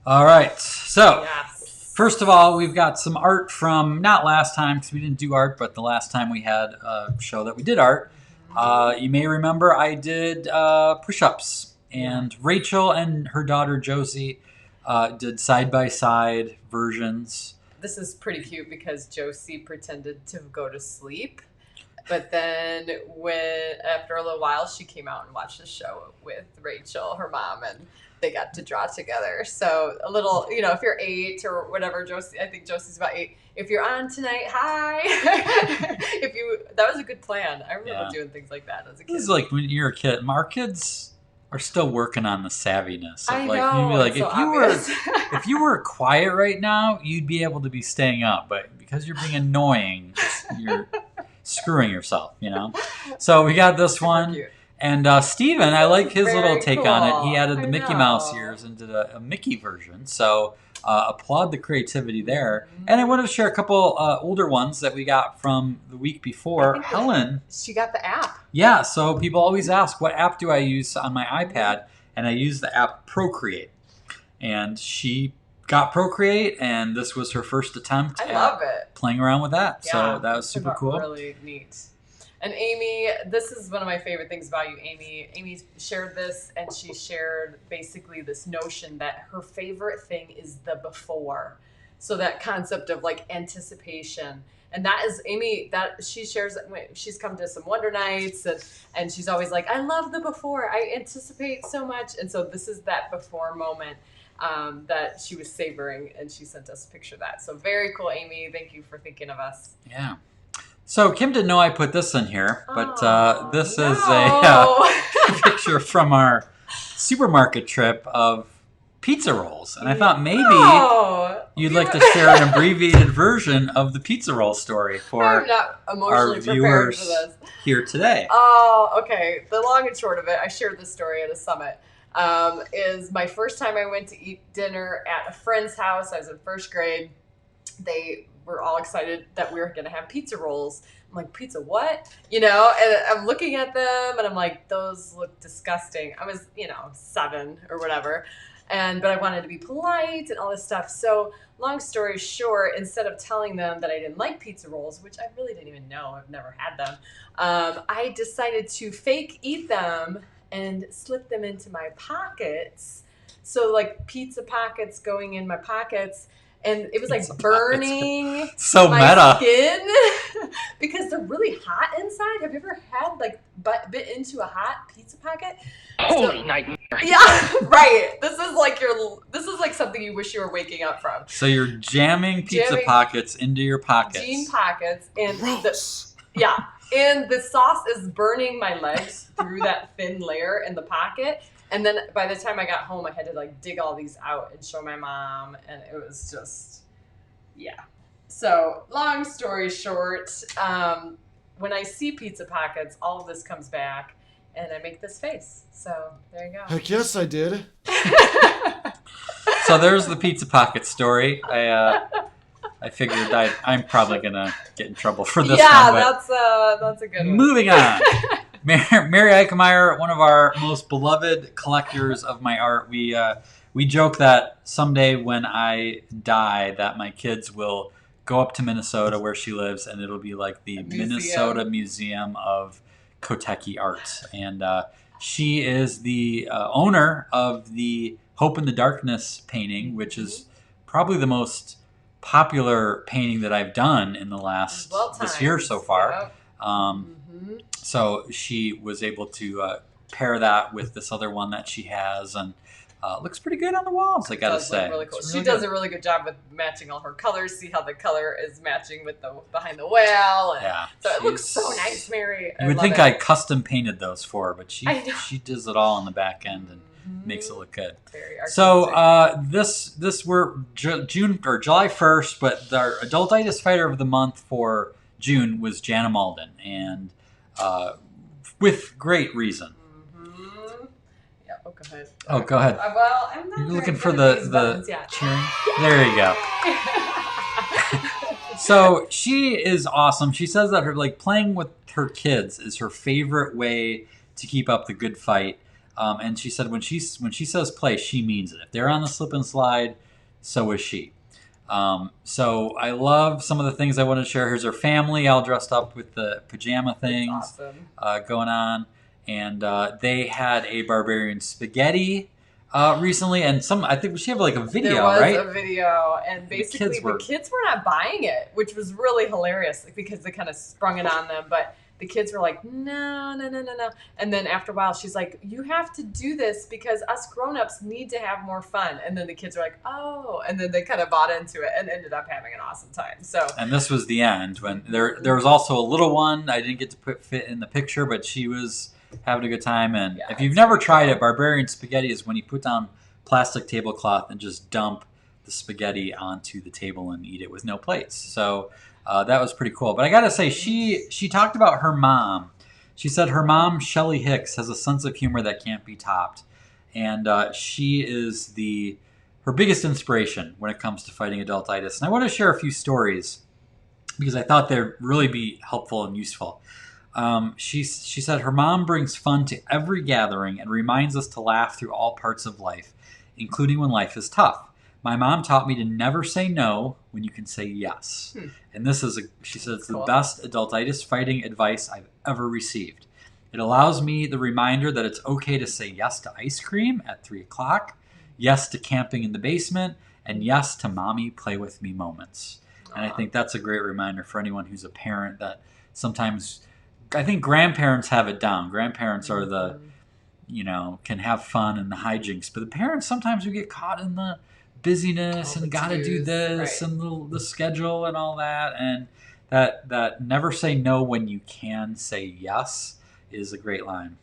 All right. So, Yes. first of all, we've got some art from not last time because we didn't do art, but the last time we had a show that we did art. You may remember I did push-ups, and Rachel and her daughter Josie did side-by-side versions. This is pretty cute because Josie pretended to go to sleep. But then after a little while, she came out and watched the show with Rachel, her mom, and they got to draw together. So a little, if you're 8 or whatever, Josie, I think Josie's about 8. If you're on tonight, hi. That was a good plan. I remember doing things like that as a kid. This is like when you're a kid. Our kids are still working on the savviness. I know. Like if you were quiet right now, you'd be able to be staying up, but because you're being annoying, you're screwing yourself, So we got this one. And Steven, I like his little take on it. He added the Mickey Mouse ears and did a Mickey version. So applaud the creativity there. And I wanted to share a couple older ones that we got from the week before. Helen. She got the app. Yeah, so people always ask, what app do I use on my iPad? And I use the app Procreate. And she got Procreate, and this was her first attempt love it. Playing around with that. Yeah, so that was super cool. Really neat. And Amy, this is one of my favorite things about you, Amy. Amy shared this, and she shared basically this notion that her favorite thing is the before. So that concept of like anticipation. And that is Amy, that she shares, she's come to some Wonder Nights, and she's always like, I love the before. I anticipate so much. And so this is that before moment that she was savoring, and she sent us a picture of that. So very cool, Amy. Thank you for thinking of us. Yeah. So Kim didn't know I put this in here, but this is a picture from our supermarket trip of pizza rolls. And I thought maybe you'd like to share an abbreviated version of the pizza roll story for our viewers for this. Here today. Oh, okay. The long and short of it, I shared this story at a summit, is my first time I went to eat dinner at a friend's house. I was in first grade. They were all excited that we were going to have pizza rolls. I'm like, pizza what? And I'm looking at them and I'm like, those look disgusting. I was, 7 or whatever. But I wanted to be polite and all this stuff. So long story short, instead of telling them that I didn't like pizza rolls, which I really didn't even know, I've never had them, I decided to fake eat them and slip them into my pockets. So like pizza pockets going in my pockets. And it was like burning my skin because they're really hot inside. Have you ever had bit into a hot pizza pocket? Holy nightmare. Yeah, right. This is like something you wish you were waking up from. So you're jamming pizza pockets into your pockets. Jean pockets. And and the sauce is burning my legs through that thin layer in the pocket. And then by the time I got home, I had to dig all these out and show my mom. And it was just, So long story short, when I see pizza pockets, all of this comes back and I make this face. So there you go. Heck yes, I did. So there's the pizza pocket story. I figured I'm probably going to get in trouble for this one. Yeah, that's a good one. Moving on. Mary Eickemeyer, one of our most beloved collectors of my art, we joke that someday when I die, that my kids will go up to Minnesota where she lives, and it'll be like the Minnesota Museum of Koteki Art. And she is the owner of the Hope in the Darkness painting, which is probably the most popular painting that I've done in the last this year so far. Yep. So she was able to pair that with this other one that she has, and looks pretty good on the walls, I gotta say. Really cool. She does a really good job with matching all her colors. See how the color is matching with the behind the whale. And so it looks so nice, Mary. You would think I custom painted those for her, but she does it all on the back end and makes it look good. Very artistic. So this were June or July 1st, but our Adultitis Fighter of the month for June was Jana Mouldin, and with great reason. Yeah, go ahead. Oh, go ahead. Well, I'm not. You're looking for the cheering. There you go. So she is awesome. She says that her playing with her kids is her favorite way to keep up the good fight. And she said when she says play, she means it. If they're on the slip and slide, so is she. So I love some of the things I want to share. Here's her family all dressed up with the pajama things going on. And they had a barbarian spaghetti recently. And I think she had like a video, right? There was a video. And basically the kids were not buying it, which was really hilarious because they kind of sprung it on them. But the kids were like, no. And then after a while, she's like, you have to do this because us grown-ups need to have more fun. And then the kids were like, oh. And then they kind of bought into it and ended up having an awesome time. And this was the end. When there was also a little one I didn't get to fit in the picture, but she was having a good time. And if you've never tried it, barbarian spaghetti is when you put down plastic tablecloth and just dump the spaghetti onto the table and eat it with no plates. So that was pretty cool. But I got to say, she talked about her mom. She said her mom, Shelley Hicks, has a sense of humor that can't be topped. And she is her biggest inspiration when it comes to fighting adultitis. And I want to share a few stories because I thought they'd really be helpful and useful. She said her mom brings fun to every gathering and reminds us to laugh through all parts of life, including when life is tough. My mom taught me to never say no when you can say yes. And this is, she said, it's the best adultitis fighting advice I've ever received. It allows me the reminder that it's okay to say yes to ice cream at 3 o'clock, yes to camping in the basement, and yes to mommy play with me moments. And I think that's a great reminder for anyone who's a parent that sometimes, I think grandparents have it down. Grandparents are can have fun and the hijinks. But the parents, sometimes we get caught in the busyness and got to do this and the schedule and all that. And that never say no when you can say yes is a great line.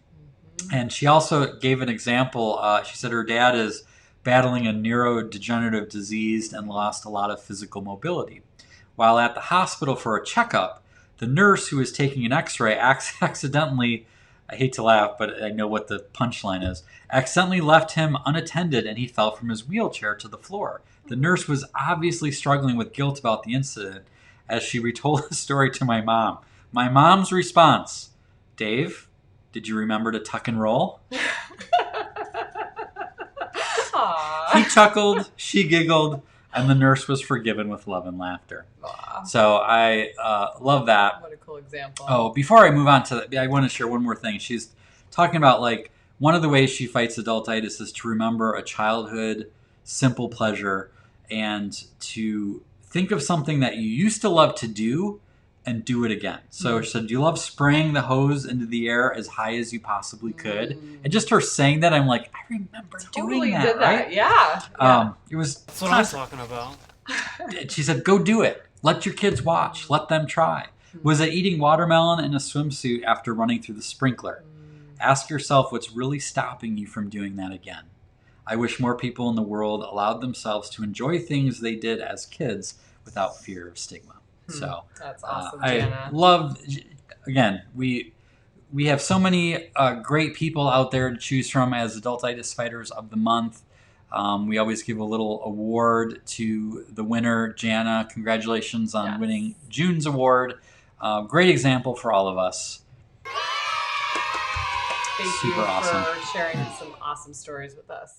And she also gave an example. She said her dad is battling a neurodegenerative disease and lost a lot of physical mobility. While at the hospital for a checkup, the nurse who was taking an x-ray accidentally, I hate to laugh, but I know what the punchline is, accidentally left him unattended and he fell from his wheelchair to the floor. The nurse was obviously struggling with guilt about the incident as she retold the story to my mom. My mom's response, Dave, did you remember to tuck and roll? He chuckled, she giggled, and the nurse was forgiven with love and laughter. Aww. So I love that. What a cool example. Oh, before I move on to that, I want to share one more thing. She's talking about one of the ways she fights adultitis is to remember a childhood simple pleasure and to think of something that you used to love to do and do it again. So she said, do you love spraying the hose into the air as high as you possibly could? And just her saying that, I'm like, I remember doing that, right? Yeah. It was. That's what I'm talking about. She said, go do it. Let your kids watch. Let them try. Was it eating watermelon in a swimsuit after running through the sprinkler? Ask yourself what's really stopping you from doing that again. I wish more people in the world allowed themselves to enjoy things they did as kids without fear of stigma. So that's awesome, Jana. I love, again, we have so many great people out there to choose from as Adultitis Fighters of the Month. We always give a little award to the winner, Jana. Congratulations on winning June's award. Great example for all of us. Thank you for sharing some awesome stories with us.